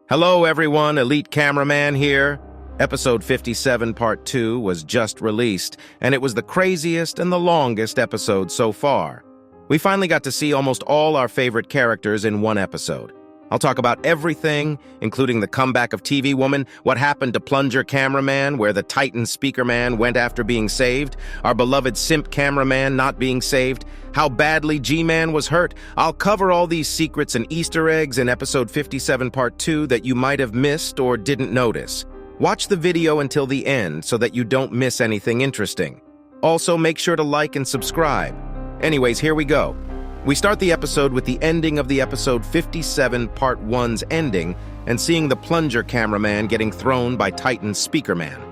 Hello everyone, Elite Cameraman here. Episode 57 Part 2 was just released, and it was the craziest and the longest episode so far. We finally got to see almost all our favorite characters in one episode. I'll talk about everything, including the comeback of TV Woman, what happened to Plunger Cameraman, where the Titan Speaker Man went after being saved, our beloved Simp Cameraman not being saved, how badly G-Man was hurt. I'll cover all these secrets and Easter eggs in Episode 57 Part 2 that you might have missed or didn't notice. Watch the video until the end so that you don't miss anything interesting. Also, make sure to like and subscribe. Anyways, here we go. We start the episode with the ending of the episode 57 Part 1's ending and seeing the Plunger Cameraman getting thrown by Titan Speaker Man.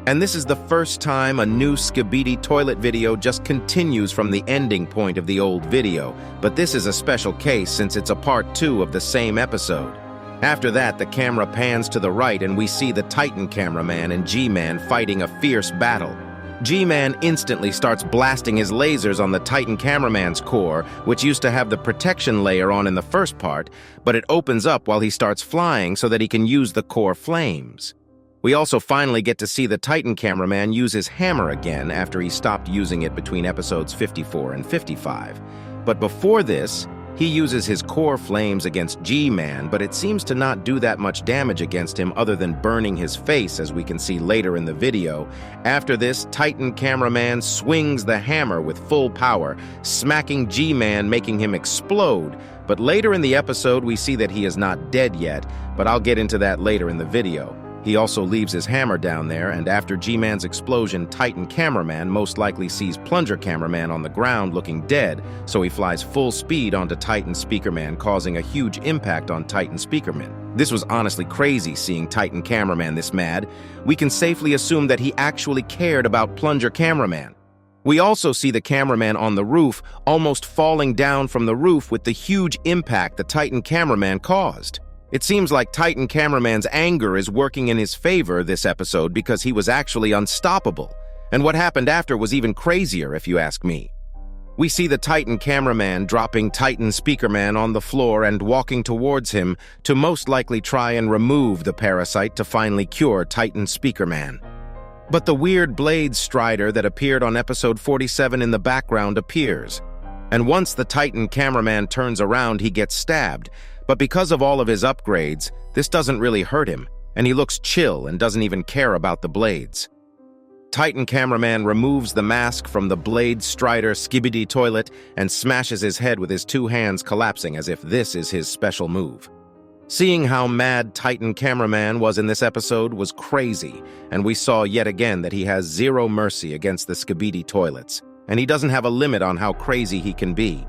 And this is the first time a new Skibidi toilet video just continues from the ending point of the old video, but this is a special case since it's a part 2 of the same episode. After that, the camera pans to the right and we see the Titan Cameraman and G-Man fighting a fierce battle. G-Man instantly starts blasting his lasers on the Titan Cameraman's core, which used to have the protection layer on in the first part, but it opens up while he starts flying so that he can use the core flames. We also finally get to see the Titan Cameraman use his hammer again after he stopped using it between episodes 54 and 55. But before this, he uses his core flames against G-Man, but it seems to not do that much damage against him other than burning his face, as we can see later in the video. After this, Titan Cameraman swings the hammer with full power, smacking G-Man, making him explode. But later in the episode, we see that he is not dead yet, but I'll get into that later in the video. He also leaves his hammer down there, and after G-Man's explosion, Titan Cameraman most likely sees Plunger Cameraman on the ground looking dead, so he flies full speed onto Titan Speaker Man, causing a huge impact on Titan Speaker Man. This was honestly crazy seeing Titan Cameraman this mad. We can safely assume that he actually cared about Plunger Cameraman. We also see the cameraman on the roof almost falling down from the roof with the huge impact the Titan Cameraman caused. It seems like Titan Cameraman's anger is working in his favor this episode because he was actually unstoppable. And what happened after was even crazier, if you ask me. We see the Titan Cameraman dropping Titan Speaker Man on the floor and walking towards him to most likely try and remove the parasite to finally cure Titan Speaker Man. But the weird blade strider that appeared on episode 47 in the background appears. And once the Titan Cameraman turns around, he gets stabbed. But because of all of his upgrades, this doesn't really hurt him, and he looks chill and doesn't even care about the blades. Titan Cameraman removes the mask from the blade strider Skibidi toilet and smashes his head with his two hands collapsing as if this is his special move. Seeing how mad Titan Cameraman was in this episode was crazy, and we saw yet again that he has zero mercy against the Skibidi toilets, and he doesn't have a limit on how crazy he can be.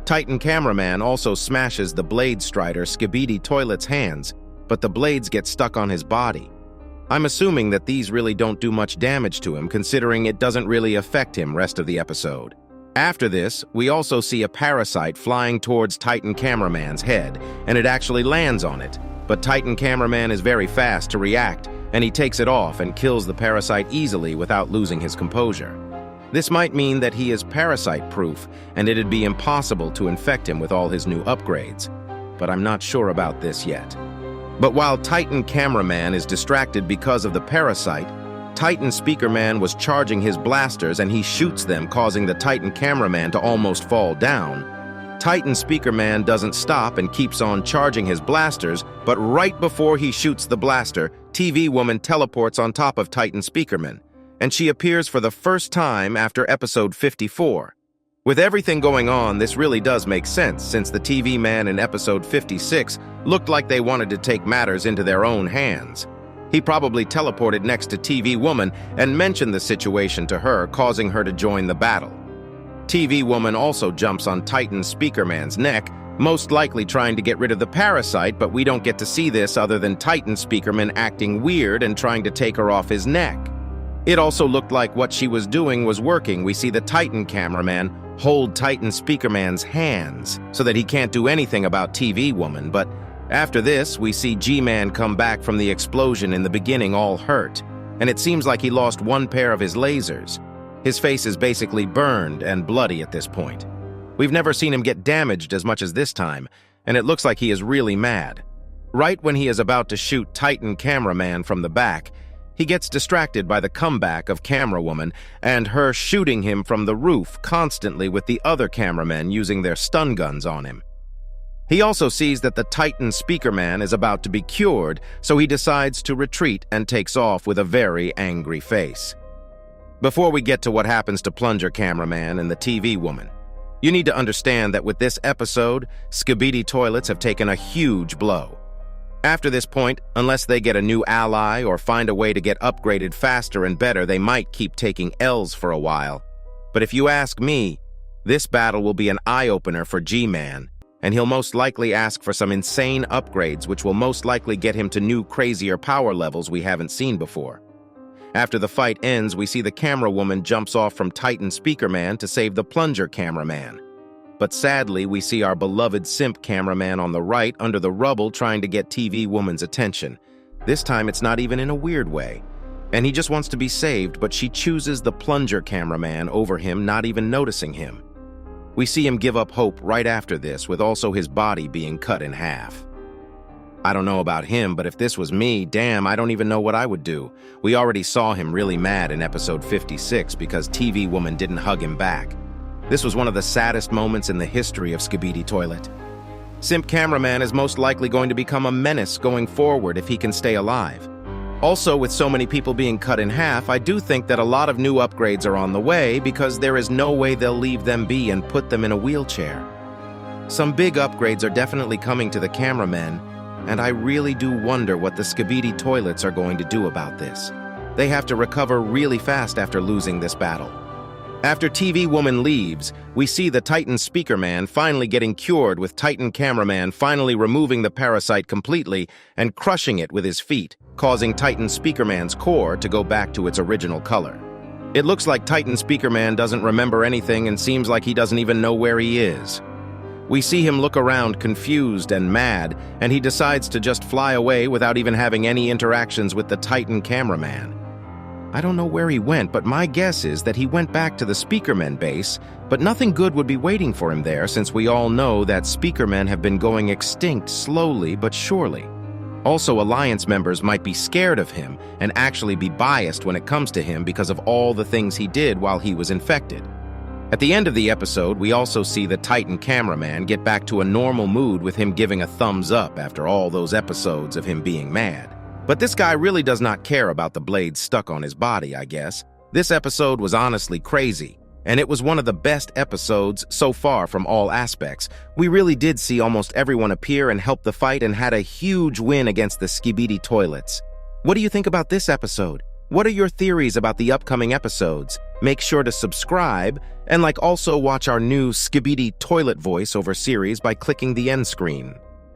Titan Cameraman also smashes the blade strider Skibidi toilet's hands, but the blades get stuck on his body. I'm assuming that these really don't do much damage to him, considering it doesn't really affect him rest of the episode. After this, we also see a parasite flying towards Titan Cameraman's head, and it actually lands on it. But Titan Cameraman is very fast to react, and he takes it off and kills the parasite easily without losing his composure. This might mean that he is parasite-proof, and it'd be impossible to infect him with all his new upgrades. But I'm not sure about this yet. But while Titan Cameraman is distracted because of the parasite, Titan Speaker Man was charging his blasters and he shoots them, causing the Titan Cameraman to almost fall down. Titan Speaker Man doesn't stop and keeps on charging his blasters, but right before he shoots the blaster, TV Woman teleports on top of Titan Speaker Man, and she appears for the first time after episode 54. With everything going on, this really does make sense, since the TV man in episode 56 looked like they wanted to take matters into their own hands. He probably teleported next to TV Woman and mentioned the situation to her, causing her to join the battle. TV Woman also jumps on Titan Speaker Man's neck, most likely trying to get rid of the parasite, but we don't get to see this other than Titan Speaker Man acting weird and trying to take her off his neck. It also looked like what she was doing was working. We see the Titan Cameraman hold Titan Speaker Man's hands so that he can't do anything about TV Woman, but after this, we see G-Man come back from the explosion in the beginning all hurt, and it seems like he lost one pair of his lasers. His face is basically burned and bloody at this point. We've never seen him get damaged as much as this time, and it looks like he is really mad. Right when he is about to shoot Titan cameraman from the back, he gets distracted by the comeback of camera woman and her shooting him from the roof constantly with the other cameramen using their stun guns on him. He also sees that the Titan speaker man is about to be cured, so he decides to retreat and takes off with a very angry face. Before we get to what happens to plunger cameraman and the TV woman, you need to understand that with this episode, Skibidi toilets have taken a huge blow. After this point, unless they get a new ally or find a way to get upgraded faster and better, they might keep taking L's for a while. But if you ask me, this battle will be an eye-opener for G-Man, and he'll most likely ask for some insane upgrades which will most likely get him to new, crazier power levels we haven't seen before. After the fight ends, we see the camera woman jumps off from Titan Speaker Man to save the plunger cameraman. But sadly, we see our beloved simp cameraman on the right under the rubble trying to get TV woman's attention. This time it's not even in a weird way. And he just wants to be saved, but she chooses the plunger cameraman over him, not even noticing him. We see him give up hope right after this, with also his body being cut in half. I don't know about him, but if this was me, damn, I don't even know what I would do. We already saw him really mad in episode 56 because TV woman didn't hug him back. This was one of the saddest moments in the history of Skibidi Toilet. Simp Cameraman is most likely going to become a menace going forward if he can stay alive. Also, with so many people being cut in half, I do think that a lot of new upgrades are on the way because there is no way they'll leave them be and put them in a wheelchair. Some big upgrades are definitely coming to the cameramen, and I really do wonder what the Skibidi Toilets are going to do about this. They have to recover really fast after losing this battle. After TV woman leaves, we see the Titan Speaker Man finally getting cured, with Titan Cameraman finally removing the parasite completely and crushing it with his feet, causing Titan Speaker Man's core to go back to its original color. It looks like Titan Speaker Man doesn't remember anything and seems like he doesn't even know where he is. We see him look around confused and mad, and he decides to just fly away without even having any interactions with the Titan Cameraman. I don't know where he went, but my guess is that he went back to the Speakermen base, but nothing good would be waiting for him there since we all know that Speakermen have been going extinct slowly but surely. Also, Alliance members might be scared of him and actually be biased when it comes to him because of all the things he did while he was infected. At the end of the episode, we also see the Titan Cameraman get back to a normal mood with him giving a thumbs up after all those episodes of him being mad. But this guy really does not care about the blades stuck on his body, I guess. This episode was honestly crazy, and it was one of the best episodes so far from all aspects. We really did see almost everyone appear and help the fight and had a huge win against the Skibidi Toilets. What do you think about this episode? What are your theories about the upcoming episodes? Make sure to subscribe and also watch our new Skibidi Toilet voiceover series by clicking the end screen.